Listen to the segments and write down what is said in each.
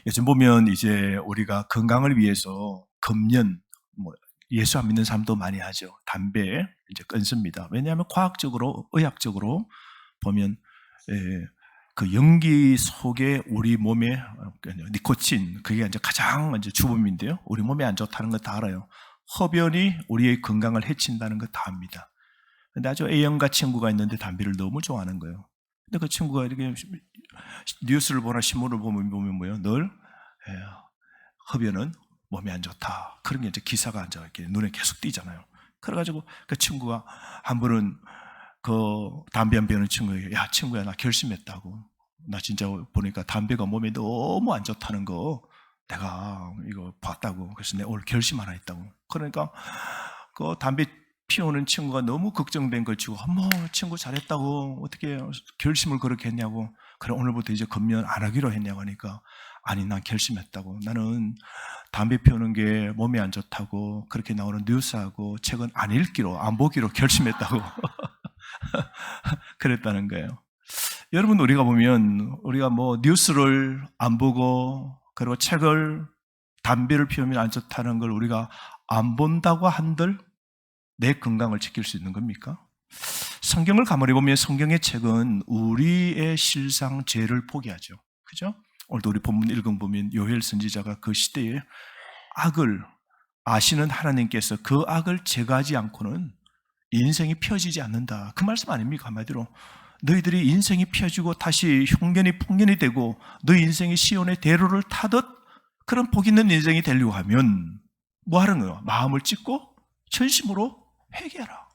요즘 보면 이제 우리가 건강을 위해서 금연, 예수 안 믿는 사람도 많이 하죠. 담배 이제 끊습니다. 왜냐하면 과학적으로, 의학적으로 보면 그 연기 속에 우리 몸에 니코틴, 그게 이제 가장 이제 주범인데요. 우리 몸에 안 좋다는 거 다 알아요. 흡연이 우리의 건강을 해친다는 거 다 압니다. 근데 아주 A형가 친구가 있는데 담배를 너무 좋아하는 거예요. 근데 그 친구가 이렇게 뉴스를 보나 신문을 보면 뭐예요? 늘 흡연은 몸에 안 좋다. 그런 게 이제 기사가 이제 이렇게 눈에 계속 띄잖아요. 그래가지고 그 친구가 한 번은 그 담배 안 피우는 친구에게, 야 친구야, 나 결심했다고. 나 진짜 보니까 담배가 몸에 너무 안 좋다는 거 내가 이거 봤다고. 그래서 내가 오늘 결심 하나 했다고. 그러니까 그 담배 피우는 친구가 너무 걱정된 걸 치고, 어머 친구 잘했다고, 어떻게 결심을 그렇게 했냐고. 그래 오늘부터 이제 금연 안 하기로 했냐고 하니까, 아니 난 결심했다고. 나는 담배 피우는 게 몸에 안 좋다고 그렇게 나오는 뉴스하고 책은 안 읽기로, 안 보기로 결심했다고 그랬다는 거예요. 여러분, 우리가 보면 우리가 뉴스를 안 보고 그리고 책을, 담배를 피우면 안 좋다는 걸 우리가 안 본다고 한들 내 건강을 지킬 수 있는 겁니까? 성경을 가만히 보면 성경의 책은 우리의 실상 죄를 포기하죠. 그죠? 오늘도 우리 본문 읽어보면 요엘 선지자가 그 시대에 악을 아시는 하나님께서 그 악을 제거하지 않고는 인생이 펴지지 않는다. 그 말씀 아닙니까? 한마디로 너희들이 인생이 펴지고 다시 흉년이 풍년이 되고 너희 인생이 시온의 대로를 타듯 그런 복 있는 인생이 되려고 하면 뭐 하는 거예요? 마음을 찢고 전심으로 회개하라.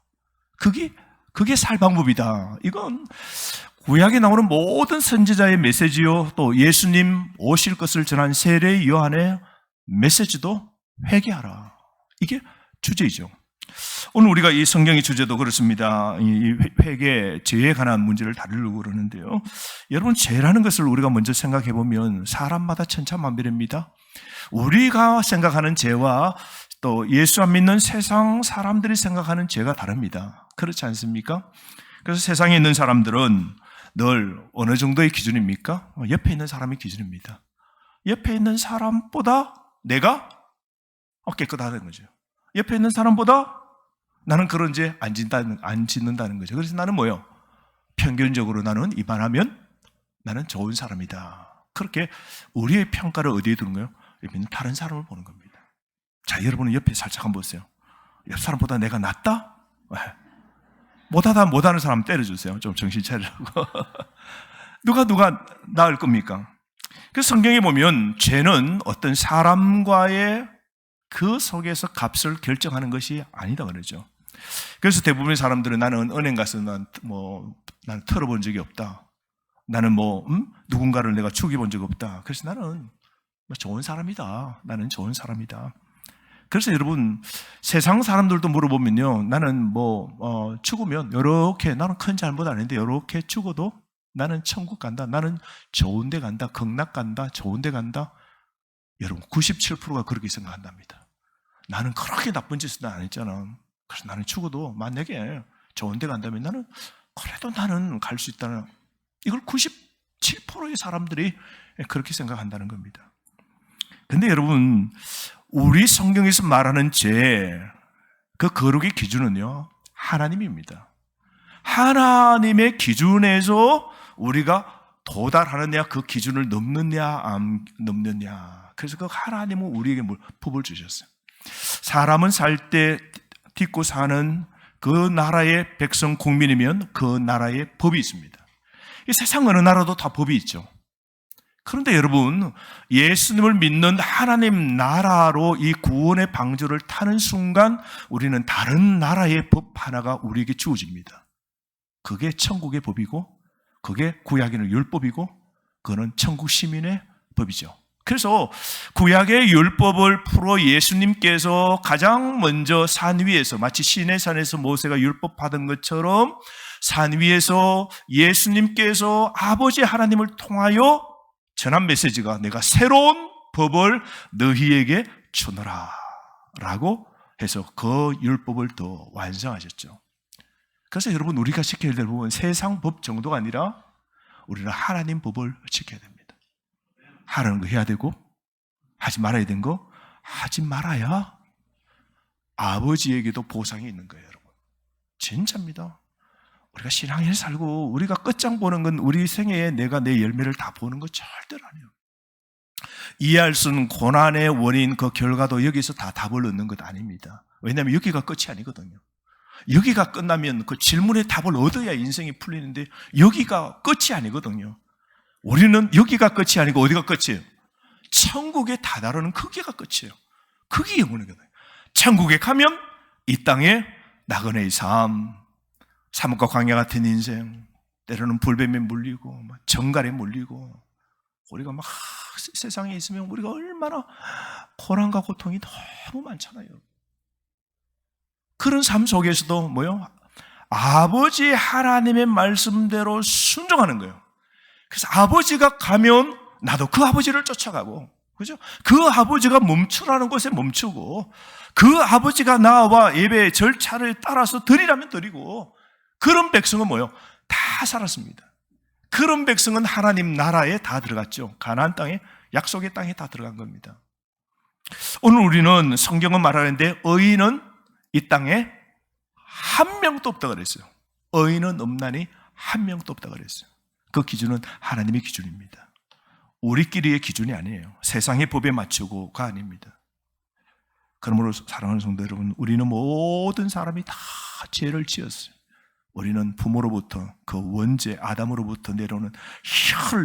그게 살 방법이다. 이건 구약에 나오는 모든 선지자의 메시지요, 또 예수님 오실 것을 전한 세례 요한의 메시지도 회개하라. 이게 주제이죠. 오늘 우리가 이 성경의 주제도 그렇습니다. 이 회개, 죄에 관한 문제를 다루려고 그러는데요. 여러분, 죄라는 것을 우리가 먼저 생각해 보면 사람마다 천차만별입니다. 우리가 생각하는 죄와 또 예수 안 믿는 세상 사람들이 생각하는 죄가 다릅니다. 그렇지 않습니까? 그래서 세상에 있는 사람들은 늘 어느 정도의 기준입니까? 옆에 있는 사람의 기준입니다. 옆에 있는 사람보다 내가 깨끗하다는 거죠. 옆에 있는 사람보다 나는 그런 죄 안 짓는다는 거죠. 그래서 나는 뭐요? 평균적으로 나는 이만하면 나는 좋은 사람이다. 그렇게 우리의 평가를 어디에 두는 거예요? 옆에 있는 다른 사람을 보는 겁니다. 자, 여러분은 옆에 살짝 한번 보세요. 옆 사람보다 내가 낫다? 못하는 사람 때려주세요. 좀 정신 차리라고. 누가 나을 겁니까? 그래서 성경에 보면 죄는 어떤 사람과의 그 속에서 값을 결정하는 것이 아니다 그러죠. 그래서 대부분의 사람들은 나는 은행 가서 난 털어본 적이 없다. 나는 누군가를 내가 죽여본 적이 없다. 그래서 나는 좋은 사람이다. 나는 좋은 사람이다. 그래서 여러분, 세상 사람들도 물어보면요, 나는 죽으면 이렇게, 나는 큰 잘못 안 했는데 이렇게 죽어도 나는 천국 간다. 나는 좋은 데 간다. 극락 간다. 좋은 데 간다. 여러분, 97%가 그렇게 생각한답니다. 나는 그렇게 나쁜 짓은 안 했잖아. 그래서 나는 죽어도 만약에 좋은 데 간다면 나는 그래도 나는 갈 수 있다는, 이걸 97%의 사람들이 그렇게 생각한다는 겁니다. 근데 여러분, 우리 성경에서 말하는 죄, 그 거룩의 기준은요, 하나님입니다. 하나님의 기준에서 우리가 도달하느냐, 그 기준을 넘느냐, 안 넘느냐. 그래서 그 하나님은 우리에게 법을 주셨어요. 사람은 살 때 딛고 사는 그 나라의 백성, 국민이면 그 나라의 법이 있습니다. 이 세상 어느 나라도 다 법이 있죠. 그런데 여러분, 예수님을 믿는 하나님 나라로 이 구원의 방주를 타는 순간 우리는 다른 나라의 법 하나가 우리에게 주어집니다. 그게 천국의 법이고, 그게 구약에는 율법이고, 그거는 천국 시민의 법이죠. 그래서 구약의 율법을 풀어 예수님께서 가장 먼저 산 위에서, 마치 시내산에서 모세가 율법 받은 것처럼 산 위에서 예수님께서 아버지 하나님을 통하여 전한 메시지가, 내가 새로운 법을 너희에게 주노라 라고 해서 그 율법을 더 완성하셨죠. 그래서 여러분, 우리가 지켜야 될 법은 세상 법 정도가 아니라 우리는 하나님 법을 지켜야 됩니다. 하라는 거 해야 되고 하지 말아야 되는 거 하지 말아야 아버지에게도 보상이 있는 거예요, 여러분. 진짜입니다. 우리가 신앙을 살고 우리가 끝장 보는 건 우리 생애에 내가 내 열매를 다 보는 거 절대로 아니에요. 이해할 수 없는 고난의 원인, 그 결과도 여기서 다 답을 얻는 것 아닙니다. 왜냐하면 여기가 끝이 아니거든요. 여기가 끝나면 그 질문의 답을 얻어야 인생이 풀리는데 여기가 끝이 아니거든요. 우리는 여기가 끝이 아니고 어디가 끝이에요? 천국에 다다르는 그게가 끝이에요. 그게 영원이거든요. 천국에 가면 이 땅에 나그네의 삶, 사뭇과 광야 같은 인생, 때로는 불뱀에 물리고 정갈에 물리고, 우리가 막 세상에 있으면 우리가 얼마나 고난과 고통이 너무 많잖아요. 그런 삶 속에서도 뭐요? 아버지 하나님의 말씀대로 순종하는 거예요. 그래서 아버지가 가면 나도 그 아버지를 쫓아가고, 그죠? 그 아버지가 멈추라는 곳에 멈추고, 그 아버지가 나와 예배의 절차를 따라서 드리라면 드리고, 그런 백성은 뭐요? 다 살았습니다. 그런 백성은 하나님 나라에 다 들어갔죠. 가나안 땅에, 약속의 땅에 다 들어간 겁니다. 오늘 우리는 성경은 말하는데 의인은 이 땅에 한 명도 없다고 그랬어요. 의인은 없나니 한 명도 없다고 그랬어요. 그 기준은 하나님의 기준입니다. 우리끼리의 기준이 아니에요. 세상의 법에 맞추고가 아닙니다. 그러므로 사랑하는 성도 여러분, 우리는 모든 사람이 다 죄를 지었어요. 우리는 부모로부터 그 원죄 아담으로부터 내려오는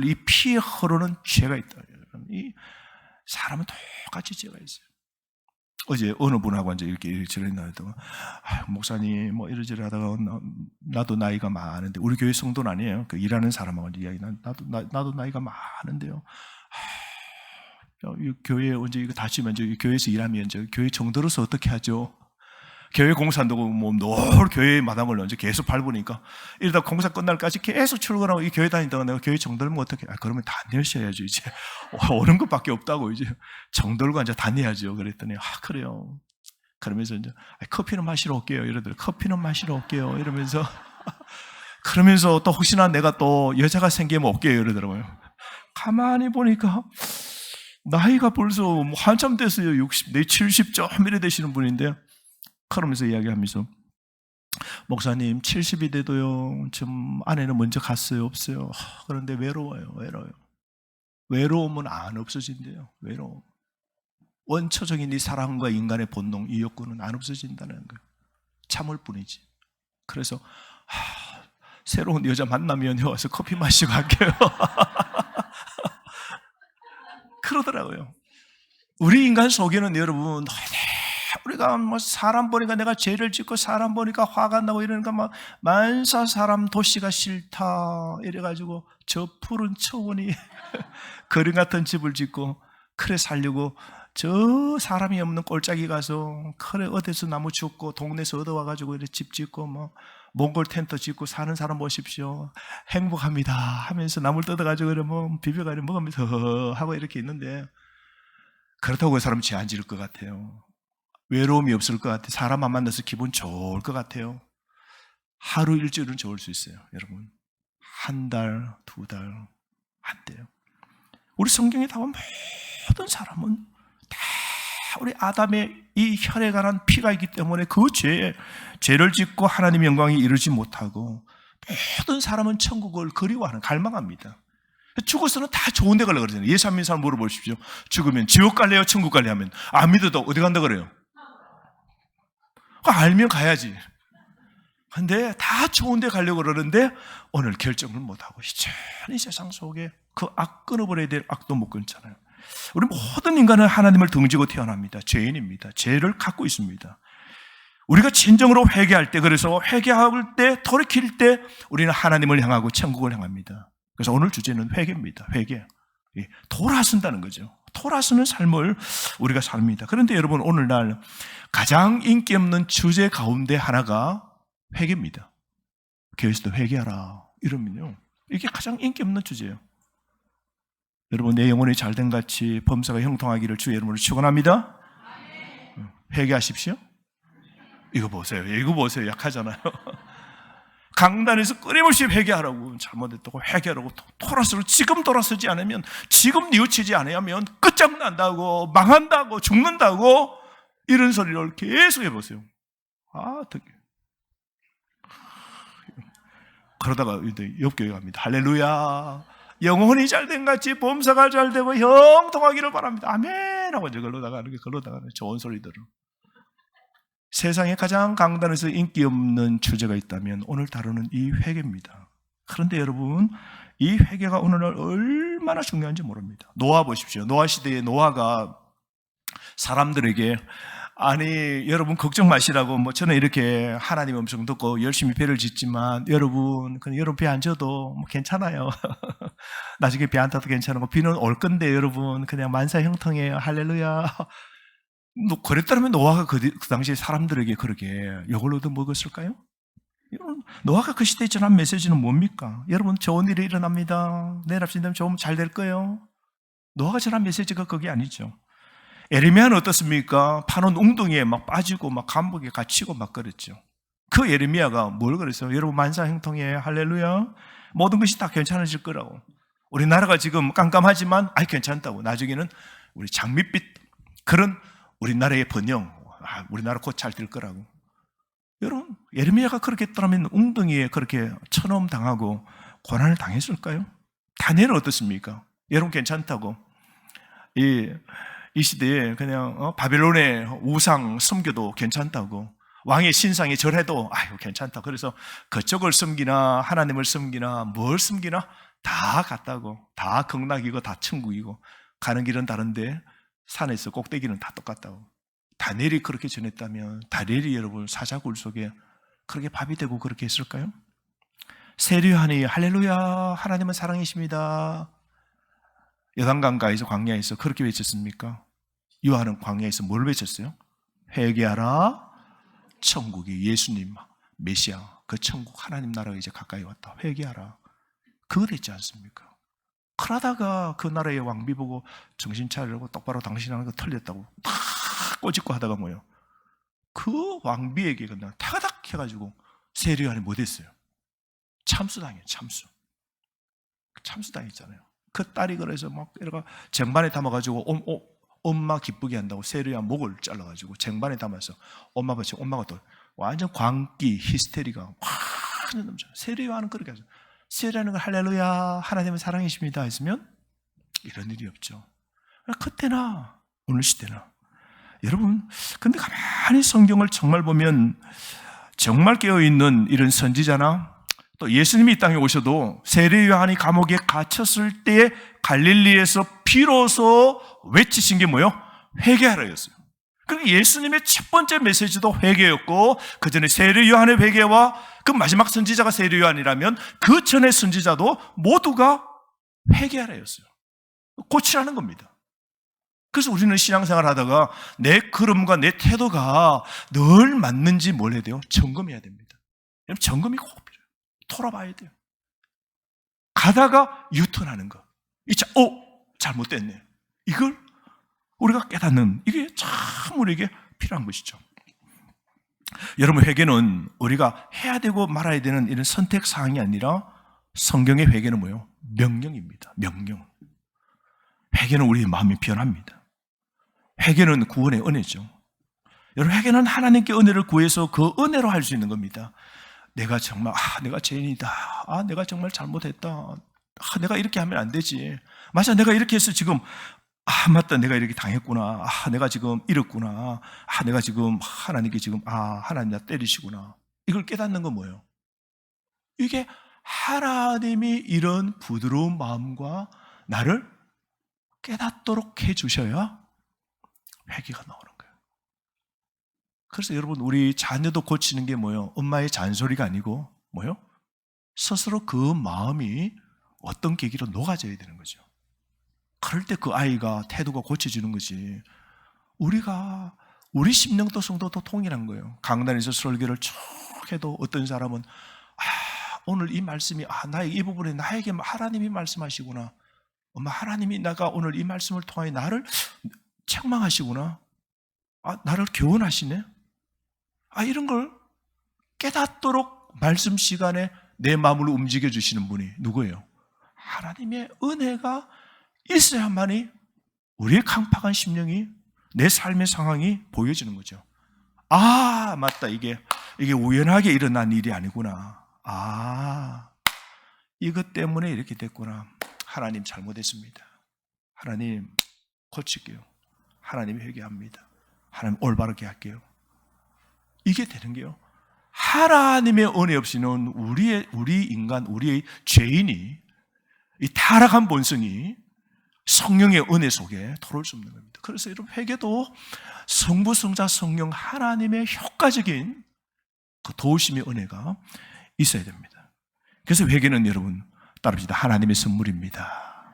이 피에 흐르는 죄가 있다. 이 사람은 똑같이 죄가 있어요. 어제 어느 분하고 이제 이렇게 지내다가 목사님 뭐 이러저러 하다가 나도 나이가 많은데, 우리 교회 성도는 아니에요. 그 일하는 사람하고 이야기, 나도 나이가 많은데요. 이 교회 언제 이거 다치면 이제 교회에서 일하면 이제 교회 정도로서 어떻게 하죠? 교회 공사한다고 뭐 늘 교회 마당을 언제 계속 밟으니까 이러다 공사 끝날까지 계속 출근하고 이 교회 다니다가 내가 교회 정돌면 어떻게? 그러면 다 내셔야죠. 이제 오는 것밖에 없다고 이제 정돌고 이제 다 내야죠. 그랬더니 그래요. 그러면서 이제 커피는 마시러 올게요. 이러더니 커피는 마시러 올게요. 이러면서 그러면서 또 혹시나 내가 또 여자가 생기면 올게요. 이러더라고요. 가만히 보니까 나이가 벌써 한참 됐어요. 60, 70점 이래 되시는 분인데. 그러면서 이야기하면서 목사님 70이 돼도요 좀 아내는 먼저 갔어요? 없어요? 그런데 외로워요. 외로움은 안 없어진대요. 외로움, 원초적인 이 사랑과 인간의 본능, 이 욕구는 안 없어진다는 거예요. 참을 뿐이지. 그래서 새로운 여자 만나면 와서 커피 마시고 갈게요. 그러더라고요. 우리 인간 속에는 여러분, 우리가 뭐 사람 보니까 내가 죄를 짓고 사람 보니까 화가 나고 이러니까 막 만사 사람 도시가 싫다 이래가지고 저 푸른 초원이 거리 같은 집을 짓고 그래 살려고 저 사람이 없는 꼴짝이 가서 그래 어디서 나무 줍고 동네에서 얻어와가지고 이렇게 집 짓고 뭐 몽골 텐트 짓고 사는 사람 보십시오. 행복합니다 하면서 나물 뜯어가지고 뭐 비벼가지고 먹으면서 하고 이렇게 있는데, 그렇다고 그 사람 죄 안 지을 것 같아요. 외로움이 없을 것 같아요. 사람 안 만나서 기분 좋을 것 같아요. 하루 일주일은 좋을 수 있어요. 여러분, 한 달, 두 달 안 돼요. 우리 성경에 나온 모든 사람은 다 우리 아담의 이 혈에 관한 피가 있기 때문에 그 죄를 짓고 하나님의 영광에 이르지 못하고, 모든 사람은 천국을 그리워하는, 갈망합니다. 죽어서는 다 좋은 데 가려고 그러잖아요. 예수 안 믿는 사람 물어보십시오. 죽으면 지옥 갈래요? 천국 갈래요? 하면 안 믿어도 어디 간다 그래요? 알면 가야지. 근데 다 좋은 데 가려고 그러는데 오늘 결정을 못하고 여전히 세상 속에 그 악 끊어버려야 될 악도 못 끊잖아요. 우리 모든 인간은 하나님을 등지고 태어납니다. 죄인입니다. 죄를 갖고 있습니다. 우리가 진정으로 회개할 때, 그래서 회개할 때, 돌이킬 때 우리는 하나님을 향하고 천국을 향합니다. 그래서 오늘 주제는 회개입니다. 회개. 돌아선다는 거죠. 돌아서는 삶을 우리가 삽니다. 그런데 여러분, 오늘날 가장 인기 없는 주제 가운데 하나가 회개입니다. 교회에서도 회개하라 이러면요, 이게 가장 인기 없는 주제예요. 여러분, 내 영혼이 잘된 같이 범사가 형통하기를 주의 이름으로 축원합니다. 회개하십시오. 이거 보세요. 약하잖아요. 강단에서 끊임없이 회개하라고, 잘못했다고 회개하라고, 돌아서로 지금 돌아서지 않으면, 지금 뉘우치지 않으면 끝장난다고, 망한다고, 죽는다고, 이런 소리를 계속 해보세요. 어떡해. 그러다가 옆교회 갑니다. 할렐루야. 영혼이 잘된 같이 범사가 잘되고 형통하기를 바랍니다. 아멘 하고 이제 걸러다가 좋은 소리들을. 세상에 가장 강단에서 인기 없는 주제가 있다면 오늘 다루는 이 회개입니다. 그런데 여러분, 이 회개가 오늘날 얼마나 중요한지 모릅니다. 노아 보십시오. 노아 시대에 노아가 사람들에게, 아니 여러분 걱정 마시라고, 저는 이렇게 하나님 음성 듣고 열심히 배를 짓지만 여러분 그냥 여러분 배 안 져도 괜찮아요. 나중에 배 안 타도 괜찮고 비는 올 건데 여러분 그냥 만사 형통해요. 할렐루야. 그랬다면 노아가 그 당시에 사람들에게 그렇게 욕을 얻어먹었을까요? 여러분, 노아가 그 시대에 전한 메시지는 뭡니까? 여러분 좋은 일이 일어납니다. 내일 합시다. 좀 잘 될 거예요. 노아가 전한 메시지가 그게 아니죠. 예레미야는 어떻습니까? 파는 웅덩이에 막 빠지고 막 감옥에 갇히고 막 그랬죠. 그 예레미야가 뭘 그랬어요? 여러분 만사 형통해, 할렐루야. 모든 것이 다 괜찮아질 거라고. 우리나라가 지금 깜깜하지만 괜찮다고. 나중에는 우리 장밋빛 그런 우리나라의 번영, 우리나라 곧 잘 될 거라고. 여러분 예레미야가 그렇게 했더라면 웅덩이에 그렇게 천엄 당하고 고난을 당했을까요? 다니엘은 어떻습니까? 여러분 괜찮다고. 이 시대에 그냥 바벨론의 우상 섬겨도 괜찮다고, 왕의 신상에 절해도 괜찮다. 그래서 그쪽을 섬기나 하나님을 섬기나 뭘 섬기나 다 같다고, 다 극락이고 다 천국이고 가는 길은 다른데 산에서 꼭대기는 다 똑같다고. 다니엘이 그렇게 전했다면 다니엘이 여러분 사자굴 속에 그렇게 밥이 되고 그렇게 했을까요? 세례요한이 할렐루야 하나님은 사랑이십니다. 요단강가에서 광야에서 그렇게 외쳤습니까? 요한은 광야에서 뭘 외쳤어요? 회개하라, 천국이 예수님 메시아 그 천국 하나님 나라가 이제 가까이 왔다. 회개하라. 그거 됐지 않습니까? 그러다가 그 나라의 왕비 보고 정신 차리라고 똑바로 당신 하는 거 틀렸다고 탁 꼬집고 하다가 뭐예요? 그 왕비에게 그냥 타가닥 해가지고 세례요한이 못했어요. 참수당해요. 참수당했잖아요. 그 딸이 그래서 막 이러가 쟁반에 담아가지고 엄마 기쁘게 한다고 세례요한 목을 잘라가지고 쟁반에 담아서 엄마가 또 완전 광기 히스테리가 확 넘쳐요. 세례요한은 그렇게 하죠. 세례하는 걸 할렐루야 하나님은 사랑이십니다 했으면 이런 일이 없죠. 그때나 오늘 시대나 여러분, 근데 가만히 성경을 정말 보면 정말 깨어있는 이런 선지자나 또 예수님이 이 땅에 오셔도 세례요한이 감옥에 갇혔을 때에 갈릴리에서 비로소 외치신 게 뭐예요? 회개하라였어요. 그러니까 예수님의 첫 번째 메시지도 회개였고 그 전에 세례요한의 회개와 그 마지막 선지자가 세례요한이라면 그 전에 선지자도 모두가 회개하라였어요. 고치라는 겁니다. 그래서 우리는 신앙생활 하다가 내 걸음과 내 태도가 늘 맞는지 뭘 해야 돼요? 점검해야 됩니다. 여러분 점검이 꼭 필요해요. 돌아봐야 돼요. 가다가 유턴하는 거. 잘못됐네. 이걸 우리가 깨닫는 이게 참 우리에게 필요한 것이죠. 여러분 회개는 우리가 해야 되고 말아야 되는 이런 선택사항이 아니라 성경의 회개는 뭐예요? 명령입니다. 명령. 회개는 우리의 마음이 변합니다. 회개는 구원의 은혜죠. 여러분 회개는 하나님께 은혜를 구해서 그 은혜로 할 수 있는 겁니다. 내가 정말 내가 죄인이다. 내가 정말 잘못했다. 내가 이렇게 하면 안 되지. 맞아, 내가 이렇게 해서 지금 맞다, 내가 이렇게 당했구나. 내가 지금 이렇구나. 내가 지금 하나님께 지금 하나님 나 때리시구나. 이걸 깨닫는 건 뭐예요? 이게 하나님이 이런 부드러운 마음과 나를 깨닫도록 해주셔야 회개가 나오는 거예요. 그래서 여러분 우리 자녀도 고치는 게 뭐예요? 엄마의 잔소리가 아니고 뭐예요? 스스로 그 마음이 어떤 계기로 녹아져야 되는 거죠. 그럴 때 그 아이가 태도가 고쳐지는 거지. 우리 심령도 성도도 통일한 거예요. 강단에서 설교를 쭉 해도 어떤 사람은 오늘 이 말씀이 나의 이 부분에 나에게 하나님이 말씀하시구나. 엄마 하나님이 내가 오늘 이 말씀을 통하여 나를 책망하시구나. 나를 교훈하시네. 이런 걸 깨닫도록 말씀 시간에 내 마음을 움직여 주시는 분이 누구예요? 하나님의 은혜가 있어야만이 우리의 강팍한 심령이, 내 삶의 상황이 보여지는 거죠. 아, 맞다. 이게 우연하게 일어난 일이 아니구나. 아, 이것 때문에 이렇게 됐구나. 하나님 잘못했습니다. 하나님 고칠게요. 하나님 회개합니다. 하나님 올바르게 할게요. 이게 되는 게요. 하나님의 은혜 없이는 우리 인간, 우리의 죄인이, 이 타락한 본성이 성령의 은혜 속에 들어올 수 없는 겁니다. 그래서 여러분, 회개도 성부, 성자, 성령 하나님의 효과적인 그 도우심의 은혜가 있어야 됩니다. 그래서 회개는 여러분 따릅시다. 하나님의 선물입니다.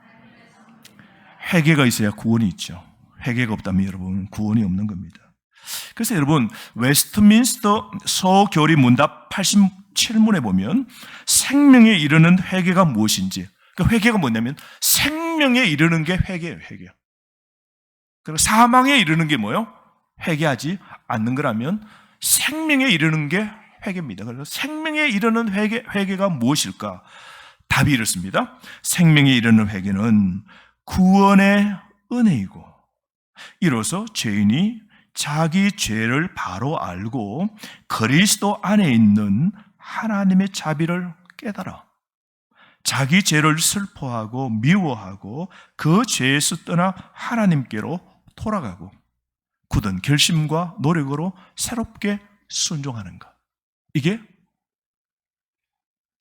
회개가 있어야 구원이 있죠. 회개가 없다면 여러분 구원이 없는 겁니다. 그래서 여러분, 웨스트민스터 서교리 문답 87문에 보면 생명에 이르는 회개가 무엇인지, 그 회개가 뭐냐면 생명에 이르는 게 회개예요. 회개. 그리고 사망에 이르는 게 뭐예요? 회개하지 않는 거라면 생명에 이르는 게 회개입니다. 그래서 생명에 이르는 회개가 무엇일까? 답이 이렇습니다. 생명에 이르는 회개는 구원의 은혜이고, 이로써 죄인이 자기 죄를 바로 알고 그리스도 안에 있는 하나님의 자비를 깨달아 자기 죄를 슬퍼하고 미워하고 그 죄에서 떠나 하나님께로 돌아가고 굳은 결심과 노력으로 새롭게 순종하는 것. 이게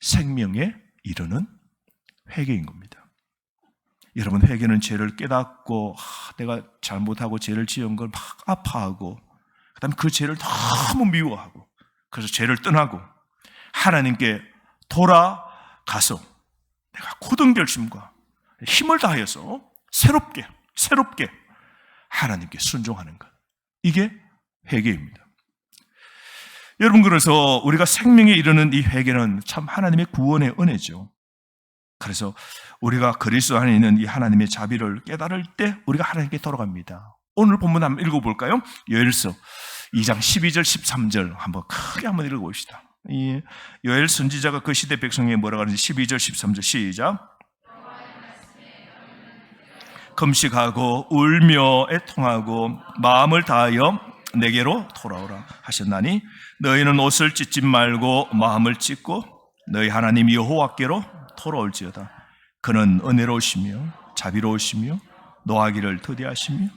생명에 이르는 회개인 겁니다. 여러분, 회개는 죄를 깨닫고 내가 잘못하고 죄를 지은 걸 막 아파하고, 그 다음에 그 죄를 너무 미워하고, 그래서 죄를 떠나고 하나님께 돌아가서 내가 굳은 결심과 힘을 다하여서 새롭게 하나님께 순종하는 것. 이게 회개입니다. 여러분, 그래서 우리가 생명에 이르는 이 회개는 참 하나님의 구원의 은혜죠. 그래서 우리가 그리스도 안에 있는 이 하나님의 자비를 깨달을 때 우리가 하나님께 돌아갑니다. 오늘 본문 한번 읽어볼까요? 요엘서 2장 12절 13절 한번 크게 한번 읽어봅시다. 이 요엘 선지자가 그 시대 백성에게 뭐라고 하는지 12절 13절 시작. 금식하고 울며 애통하고 마음을 다하여 내게로 돌아오라 하셨나니 너희는 옷을 찢지 말고 마음을 찢고 너희 하나님 여호와께로 돌아올지어다. 그는 은혜로우시며 자비로우시며 노하기를 더디하시며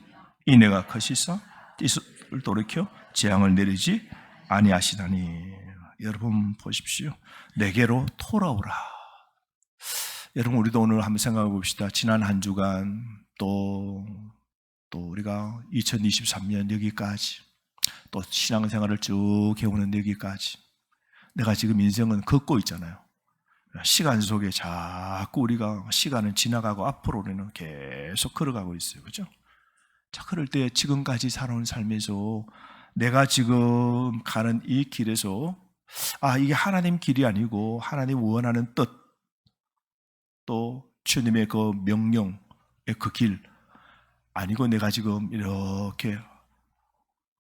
인애가 크시사 뜻을 돌이켜 재앙을 내리지 아니하시다니. 여러분 보십시오. 내게로 돌아오라. 여러분, 우리도 오늘 한번 생각해 봅시다. 지난 한 주간 또 우리가 2023년 여기까지 또 신앙생활을 쭉 해오는 여기까지 내가 지금 인생은 걷고 있잖아요. 시간 속에 자꾸 우리가 시간은 지나가고 앞으로 우리는 계속 걸어가고 있어요. 그렇죠? 자, 그럴 때 지금까지 살아온 삶에서 내가 지금 가는 이 길에서 이게 하나님 길이 아니고 하나님 원하는 뜻, 또 주님의 그 명령의 그 길 아니고 내가 지금 이렇게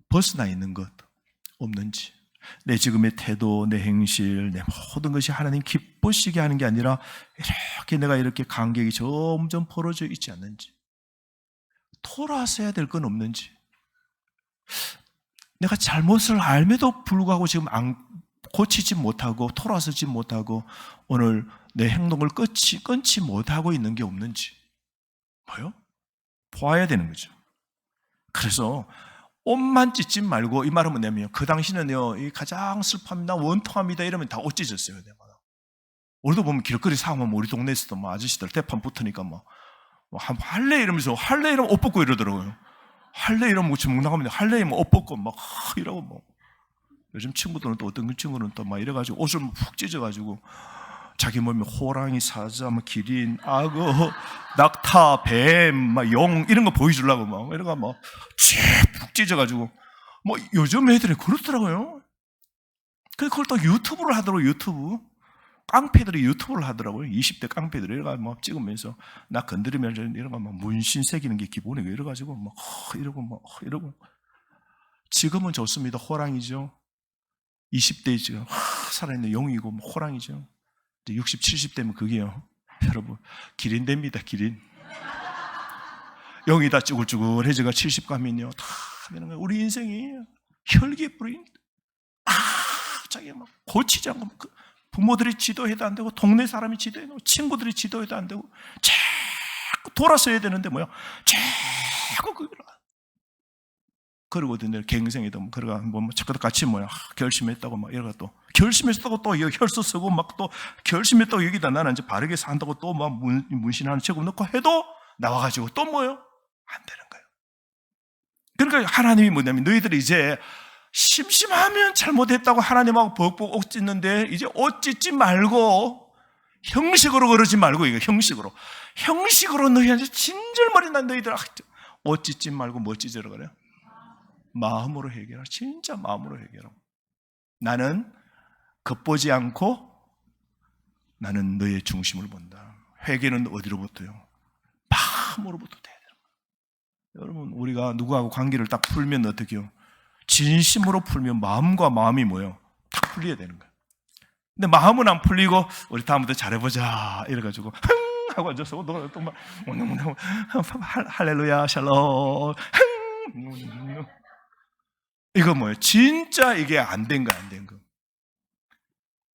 벗어나 있는 것 없는지, 내 지금의 태도, 내 행실, 내 모든 것이 하나님 기쁘시게 하는 게 아니라 이렇게 내가 이렇게 간격이 점점 벌어져 있지 않는지, 돌아서야 될 건 없는지, 내가 잘못을 알면도 불구하고 지금 고치지 못하고 돌아서지 못하고 오늘 내 행동을 끊지 못하고 있는 게 없는지, 뭐요? 보아야 되는 거죠. 그래서 옷만 찢지 말고, 이 말은 뭐냐면 그 당시는요, 가장 슬퍼합니다, 원통합니다 이러면 다 옷 찢었어요. 우리도 보면 길거리 상하면 우리 동네에서도 뭐 아저씨들 대판 붙으니까 할래 이러면서 할래 이러면 옷 벗고 이러더라고요. 할래 이러면 뭐 지금 나가면 할래 이러면 옷 벗고 막 이러고 요즘 친구들은 또 어떤 친구는 또 막 이래가지고 옷을 푹 찢어가지고 자기 몸에 호랑이, 사자, 기린, 악어, 낙타, 뱀, 용 이런 거 보여주려고 이러가 푹 찢어가지고 요즘 애들이 그렇더라고요. 그걸 또 유튜브를 하더라고요. 유튜브 깡패들이 유튜브를 하더라고요. 20대 깡패들이 이래가 찍으면서 나 건드리면 이런 거 문신 새기는 게 기본이고 이래가지고 이러고. 지금은 좋습니다. 호랑이죠. 20대 지금 살아있는 용이고 뭐 호랑이죠. 60, 70대면 그게요. 여러분, 기린됩니다, 기린. 영이 다 쭈글쭈글해져가 70 가면요. 다 되는 거예요. 우리 인생이 혈기에 뿌린, 자기 막 고치지 않고, 부모들이 지도해도 안 되고, 동네 사람이 지도해도 안 되고, 친구들이 지도해도 안 되고, 자꾸 돌아서야 되는데 뭐야? 자꾸 그러거든요. 갱생에도 뭐, 그러가 뭐, 자꾸 같이 뭐야? 결심했다고 막 이러가 또, 결심했다고 또 혈서 쓰고 막 또, 결심했다고 여기다 나는 이제 바르게 산다고 또 막 문신하는 책을 넣고 해도 나와가지고 또 뭐요? 안 되는 거예요. 그러니까 하나님이 뭐냐면 너희들이 이제 심심하면 잘못했다고 하나님하고 벅벅 옷 찢는데 이제 옷 찢지 말고 형식으로 그러지 말고 이거 형식으로 너희한테 진절머리 난 너희들 옷 찢지 말고 뭐 찢으라 그래요? 마음으로 해결하라. 진짜 마음으로 해결하라. 나는 겉보지 않고 나는 너의 중심을 본다. 회개는 어디로부터요? 마음으로부터 돼야 돼요. 여러분, 우리가 누구하고 관계를 딱 풀면 어떻게 해요? 진심으로 풀면 마음과 마음이 뭐예요? 딱 풀려야 되는 거예요. 근데 마음은 안 풀리고 우리 다음부터 잘해보자 이래가지고 흥 하고 앉아서 너 또 막 할렐루야 샬롬 흥 이거 뭐예요? 진짜 이게 안 된 거 안 된 거.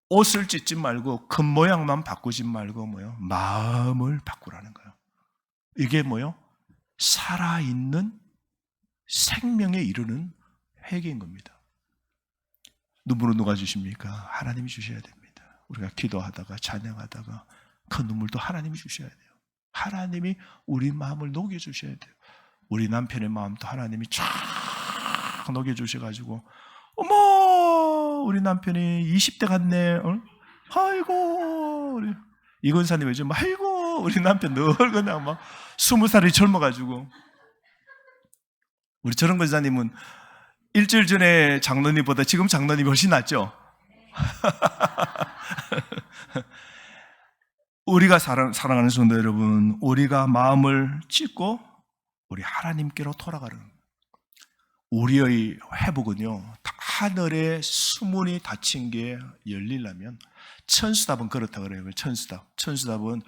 옷을 찢지 말고 겉 모양만 바꾸지 말고 뭐예요? 마음을 바꾸라는 거예요. 이게 뭐예요? 살아있는 생명에 이르는 회개인 겁니다. 눈물은 누가 주십니까? 하나님이 주셔야 됩니다. 우리가 기도하다가 찬양하다가 그 눈물도 하나님이 주셔야 돼요. 하나님이 우리 마음을 녹여주셔야 돼요. 우리 남편의 마음도 하나님이 쫙 녹여주셔가지고 어머 우리 남편이 20대 같네. 어? 아이고 우리 이건사님 요즘 아이고 우리 남편 늘 그냥 막 20살이 젊어가지고 우리 저런 권사님은 일주일 전에 장로님보다 지금 장로님이 훨씬 낫죠? 우리가 사랑하는 성도 여러분, 우리가 마음을 찢고 우리 하나님께로 돌아가는 우리의 회복은요, 하늘의 수문이 닫힌 게 열리려면 천수답은 그렇다 그래요. 천수답은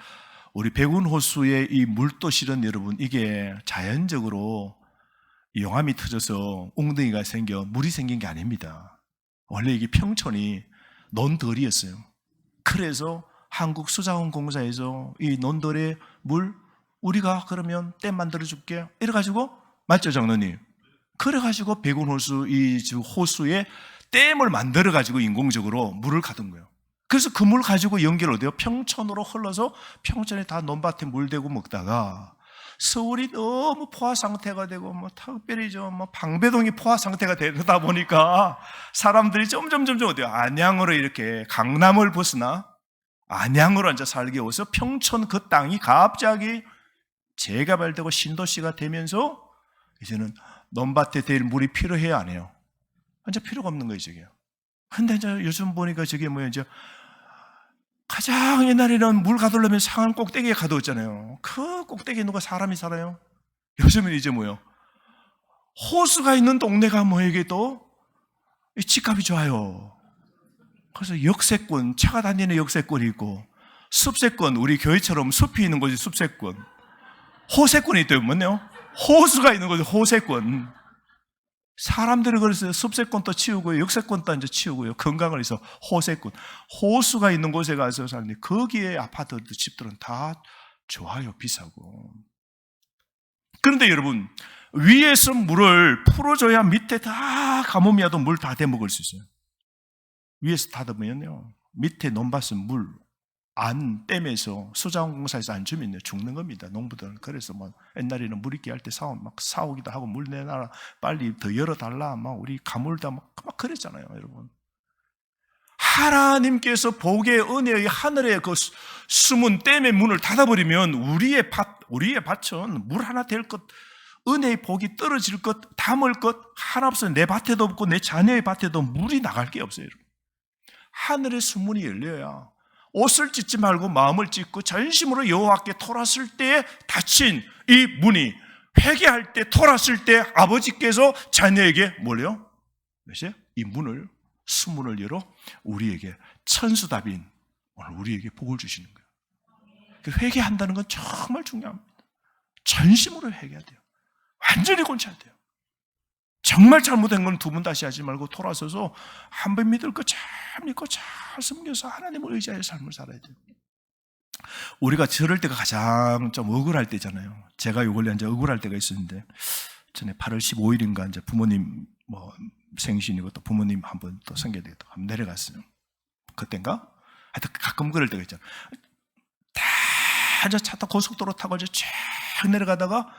우리 백운호수의 이 물도실은 여러분 이게 자연적으로 용암이 터져서 웅덩이가 생겨 물이 생긴 게 아닙니다. 원래 이게 평촌이 논덜이었어요. 그래서 한국수자원공사에서 이 논덜의 물 우리가 그러면 댐 만들어줄게 이래가지고 맞죠 장로님? 그래가지고 백운호수 이 호수에 댐을 만들어가지고 인공적으로 물을 가둔 거예요. 그래서 그 물 가지고 연결을 돼요. 평촌으로 흘러서 평촌에 다 논밭에 물 대고 먹다가 서울이 너무 포화 상태가 되고 뭐 특별히 뭐 방배동이 포화 상태가 되다 보니까 사람들이 점점 어때요? 안양으로 이렇게 강남을 벗어나 안양으로 앉아 살게 오서 평촌 그 땅이 갑자기 재개발되고 신도시가 되면서 이제는 논밭에 댈 물이 필요해야 안 해요? 완전 필요가 없는 거예요, 저게. 근데 이제 요즘 보니까 저게 뭐예요, 이제 가장 옛날에는 물 가두려면 산 꼭대기에 가두었잖아요. 그 꼭대기에 누가 사람이 살아요? 요즘은 이제 뭐예요? 호수가 있는 동네가 뭐에게 또 집값이 좋아요. 그래서 역세권, 차가 다니는 역세권이 있고 숲세권, 우리 교회처럼 숲이 있는 곳이 숲세권, 호세권이 있대요. 뭐네요? 호수가 있는 곳이 호세권. 사람들이 그래서 숲세권도 치우고요, 역세권도 이제 치우고요, 건강을 위해서 호세권, 호수가 있는 곳에 가서 사는데 거기에 아파트 집들은 다 좋아요, 비싸고. 그런데 여러분, 위에서 물을 풀어줘야 밑에 다 가뭄이야도 물 다 대먹을 수 있어요. 위에서 닫으면요, 밑에 논밭은 물 안 댐에서 수자원공사에서 안 주면 죽는 겁니다. 농부들은. 그래서 뭐 옛날에는 물 있게 할 때 사오기도 하고 물 내놔라, 빨리 더 열어달라, 막 우리 가물다 막 그랬잖아요, 여러분. 하나님께서 복의 은혜의 하늘의 그 숨은 댐의 문을 닫아버리면 우리의 밭은 물 하나 될 것, 은혜의 복이 떨어질 것, 담을 것 하나 없어요. 내 밭에도 없고 내 자녀의 밭에도 물이 나갈 게 없어요, 여러분. 하늘의 수문이 열려야 옷을 찢지 말고 마음을 찢고 전심으로 여호와께 돌았을 때 닫힌 이 문이, 회개할 때 돌았을 때 아버지께서 자녀에게 뭘요? 이 문을 수문을 열어 우리에게 천수답인 오늘 우리에게 복을 주시는 거예요. 회개한다는 건 정말 중요합니다. 전심으로 회개해야 돼요. 완전히 고쳐야 돼요. 정말 잘못된 건 두 번 다시 하지 말고 돌아서서 한 번 믿을 거 잘 믿고 잘 섬겨서 하나님을 의지하여 삶을 살아야 돼요. 우리가 저럴 때가 가장 좀 억울할 때잖아요. 제가 요 근래 이제 억울할 때가 있었는데, 전에 8월 15일인가 이제 부모님 생신이고 또 부모님 한번 또 생겨야 되겠다. 한번 내려갔어요. 그땐가? 하여튼 가끔 그럴 때가 있잖아요. 다 이제 차 타고 고속도로 타고 이제 쫙 내려가다가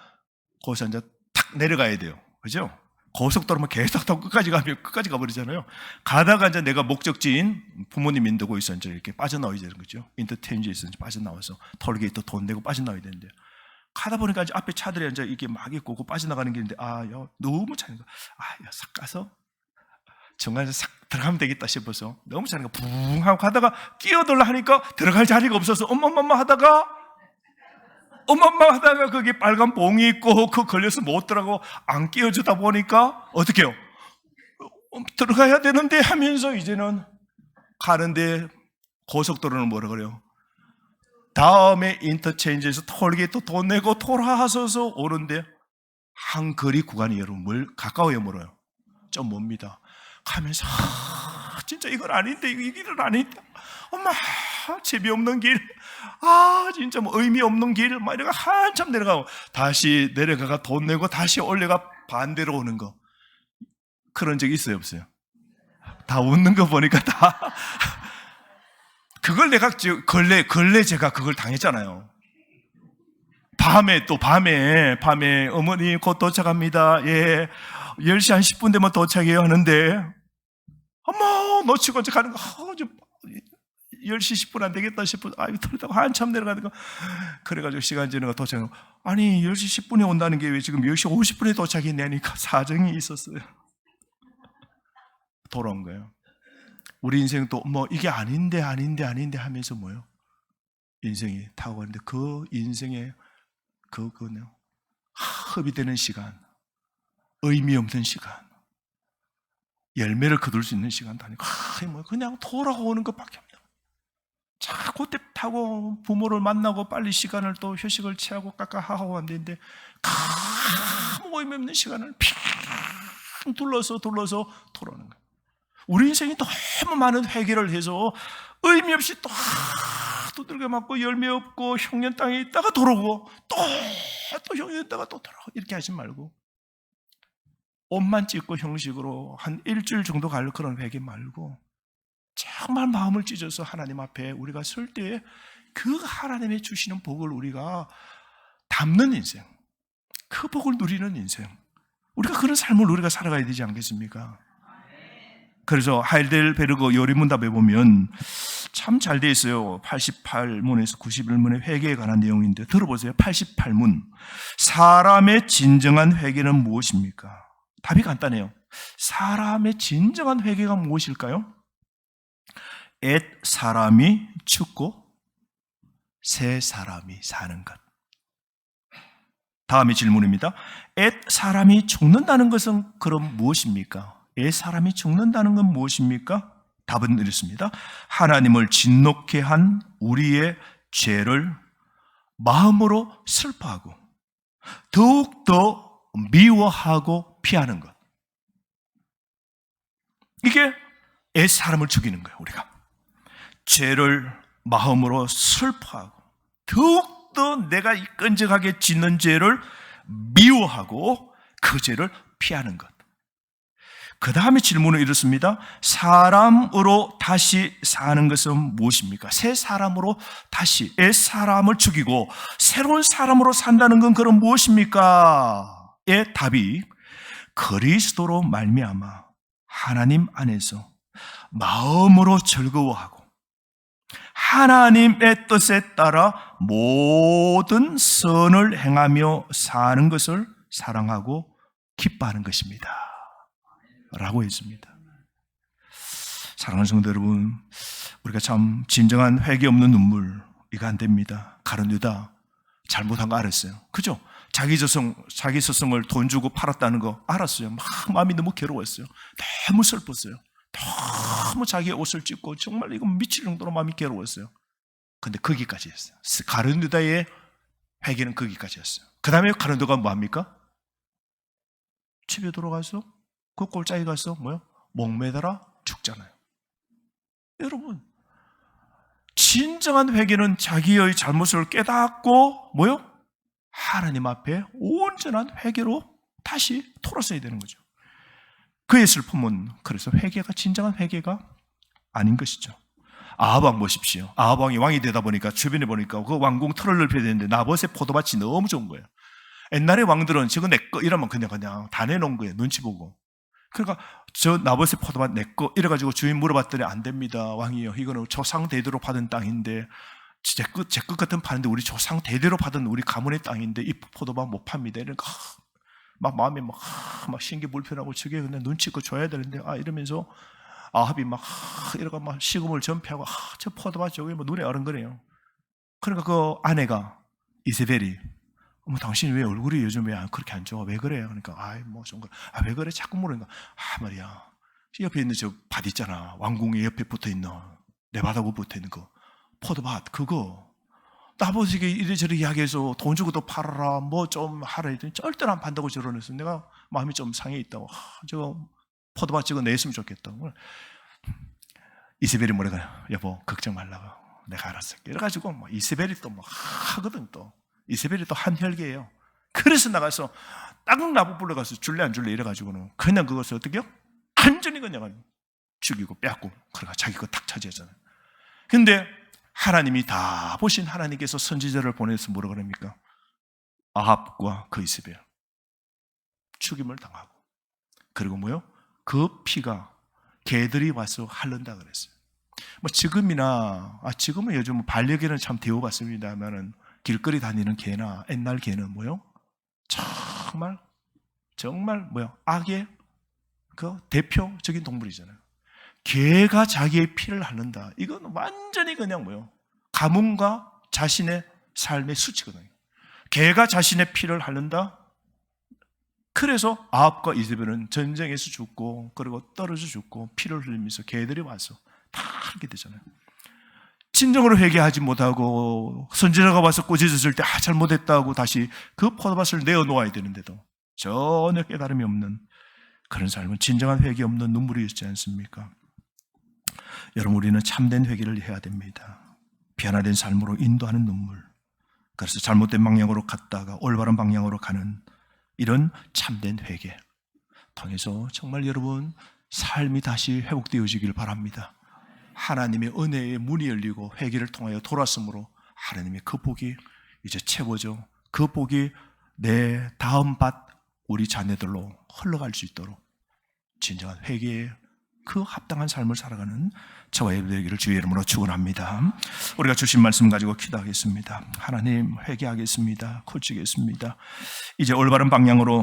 거기서 이제 탁 내려가야 돼요. 그죠? 고속도로만 계속 타고 끝까지 가면 끝까지 가버리잖아요. 가다가 이제 내가 목적지인 부모님 인도고 있어 이제 이렇게 빠져나와야 되는 거죠. 인터체인지에서 이제 빠져나와서 톨게이트 돈 내고 빠져나와야 되는데, 가다 보니까 이제 앞에 차들이 이제 이게 막 있고 그 빠져나가는 길인데, 야, 너무 차니까, 야, 싹 가서 중간에 싹 들어가면 되겠다 싶어서 너무 차니까 붕 하고 가다가 끼어들라 하니까 들어갈 자리가 없어서 엄마 하다가 거기 빨간 봉이 있고 그 걸려서 못 들어가고 안 끼워주다 보니까 어떻게 해요? 들어가야 되는데 하면서 이제는 가는데 고속도로는 뭐라 그래요? 다음에 인터체인지에서 톨게이트 돈 내고 돌아서서 오는데 한 거리 구간이 여러분 가까워요, 멀어요? 좀 멉니다. 가면서 진짜 이건 아닌데, 이 길은 아닌데, 엄마 재미없는 길, 진짜 뭐 의미 없는 길, 막 이러고 한참 내려가고 다시 내려가가 돈 내고 다시 올려가 반대로 오는 거, 그런 적 있어요, 없어요? 다 웃는 거 보니까 다 그걸 내가 근래 제가 그걸 당했잖아요. 밤에 어머니 곧 도착합니다. 예, 10시 한 10분 되면 도착해요 하는데, 어머 놓치고 이제 가는 거, 10시 10분 안 되겠다 싶어 털다가 한참 내려가니까, 그래가지고 시간 지나가 도착하고, 아니 10시 10분에 온다는 게 왜 지금 10시 50분에 도착했냐니까 사정이 있었어요. 돌아온 거예요. 우리 인생도 뭐 이게 아닌데 하면서 뭐요? 인생이 타고 가는데 그 인생의 그거요, 허비되는 시간, 의미 없는 시간, 열매를 거둘 수 있는 시간도 아니고, 그냥 돌아오는 것밖에 없다. 자, 그때 타고 부모를 만나고 빨리 시간을 또 휴식을 취하고 깎아하고 왔는데, 아무 의미 없는 시간을 핑 둘러서 돌아오는 거예요. 우리 인생이 너무 많은 회개를 해서 의미 없이 또 두들겨 맞고 열매 없고 흉년 땅에 있다가 돌아오고 또 흉년 있다가 또 돌아오고, 이렇게 하지 말고 옷만 찢고 형식으로 한 일주일 정도 갈 그런 회개 말고, 정말 마음을 찢어서 하나님 앞에 우리가 설 때에 그 하나님의 주시는 복을 우리가 담는 인생, 그 복을 누리는 인생, 우리가 그런 삶을 우리가 살아가야 되지 않겠습니까? 그래서 하이델베르그 요리문답에 보면 참 잘 돼 있어요. 88문에서 91문의 회개에 관한 내용인데 들어보세요. 88문. 사람의 진정한 회개는 무엇입니까? 답이 간단해요. 사람의 진정한 회개가 무엇일까요? 옛 사람이 죽고 새 사람이 사는 것. 다음의 질문입니다. 옛 사람이 죽는다는 것은 그럼 무엇입니까? 옛 사람이 죽는다는 건 무엇입니까? 답은 이렇습니다. 하나님을 진노케 한 우리의 죄를 마음으로 슬퍼하고 더욱더 미워하고 피하는 것. 이게 옛 사람을 죽이는 거예요. 우리가 죄를 마음으로 슬퍼하고 더욱더 내가 끈적하게 짓는 죄를 미워하고 그 죄를 피하는 것. 그 다음에 질문은 이렇습니다. 사람으로 다시 사는 것은 무엇입니까? 새 사람으로 다시 옛 사람을 죽이고 새로운 사람으로 산다는 건 그럼 무엇입니까? 의 답이 그리스도로 말미암아 하나님 안에서 마음으로 즐거워하고 하나님의 뜻에 따라 모든 선을 행하며 사는 것을 사랑하고 기뻐하는 것입니다 라고 했습니다. 사랑하는 성도 여러분, 우리가 참 진정한 회개 없는 눈물, 이거 안 됩니다. 가룟 유다 잘못한 거 알았어요. 그죠? 자기 스승을 돈 주고 팔았다는 거 알았어요. 막 마음이 너무 괴로웠어요. 너무 슬펐어요. 너무 자기의 옷을 찢고 정말 이거 미칠 정도로 마음이 괴로웠어요. 근데 거기까지였어요. 가룟유다의 회개는 거기까지였어요. 그 다음에 가룟유다가 뭐합니까? 집에 들어가서 그 골짜기 가서 목매달아 죽잖아요. 여러분, 진정한 회개는 자기의 잘못을 깨닫고 하나님 앞에 온전한 회개로 다시 돌아서야 되는 거죠. 그의 슬픔은 그래서 회개가 진정한 회개가 아닌 것이죠. 아합 왕 보십시오. 아합 왕이 왕이 되다 보니까 주변에 보니까 그 왕궁 털을 넓혀야 되는데 나봇의 포도밭이 너무 좋은 거예요. 옛날에 왕들은 저거 내 거 이러면 그냥 다 내놓은 거예요. 눈치 보고. 그러니까 저 나봇의 포도밭 내 거 이래가지고 주인 물어봤더니 안 됩니다. 왕이요, 이거는 조상 대대로 받은 땅인데 제 것 같은 파는데 우리 조상 대대로 받은 우리 가문의 땅인데 이 포도밭 못 팝니다. 이러니까 막 마음이 막 신기 불편하고 저게 근데 눈치 있고 줘야 되는데 이러면서 아합이 이러고 시금을 전폐하고 저 포도밭 저기 눈에 어른거려요. 그러니까 그 아내가 이세벨이 당신 왜 얼굴이 요즘 왜 그렇게 안 좋아? 왜 그래요? 그러니까 왜 그래? 자꾸 물으니까 말이야, 옆에 있는 저 밭 있잖아, 왕궁에 옆에 붙어있는 내 바닥에 붙어있는 그 포도밭 그거 나보시게 이래저래 이야기해서 돈 주고도 팔아라 좀 하라 했더니 절대로 안 판다고 저러면서 내가 마음이 좀 상해 있다고. 저거 포도밭 저거 냈으면 좋겠다고. 이세벨이 뭐래가, 여보 걱정 말라고 내가 알았어. 이래가지고 이세벨이 또 하거든. 또 이세벨이 또 한혈계예요. 그래서 나가서 딱 나보 불러가서 줄래 안 줄래 이래가지고는 그냥 그것을 어떻게 해요? 완전히 그냥 죽이고 빼앗고 그러가 자기 거 탁 차지하잖아요. 근데 하나님이 다 보신 하나님께서 선지자를 보내서 뭐라 그럽니까? 아합과 그 이세벨 죽임을 당하고, 그리고 그 피가 개들이 와서 핥는다 그랬어요. 지금은 요즘 반려견은 참 대우받습니다만은 길거리 다니는 개나 옛날 개는 정말 악의 그 대표적인 동물이잖아요. 개가 자기의 피를 핥는다. 이건 완전히 그냥 가문과 자신의 삶의 수치거든요. 개가 자신의 피를 핥는다. 그래서 아합과 이세벨은 전쟁에서 죽고 그리고 떨어져 죽고 피를 흘리면서 개들이 와서 다 하게 되잖아요. 진정으로 회개하지 못하고 선지자가 와서 꾸짖었을 때 잘못했다고 다시 그 포도밭을 내어놓아야 되는데도 전혀 깨달음이 없는 그런 삶은 진정한 회개 없는 눈물이 있지 않습니까? 여러분, 우리는 참된 회개를 해야 됩니다. 변화된 삶으로 인도하는 눈물. 그래서 잘못된 방향으로 갔다가 올바른 방향으로 가는 이런 참된 회개 통해서 정말 여러분 삶이 다시 회복되어지길 바랍니다. 하나님의 은혜의 문이 열리고 회개를 통하여 돌았으므로 하나님의 그 복이 이제 채워져 그 복이 내 다음 밭 우리 자녀들로 흘러갈 수 있도록 진정한 회개에 그 합당한 삶을 살아가는 저와 여러분 되기를 주의 이름으로 축원합니다. 우리가 주신 말씀 가지고 기도하겠습니다. 하나님, 회개하겠습니다. 고치겠습니다. 이제 올바른 방향으로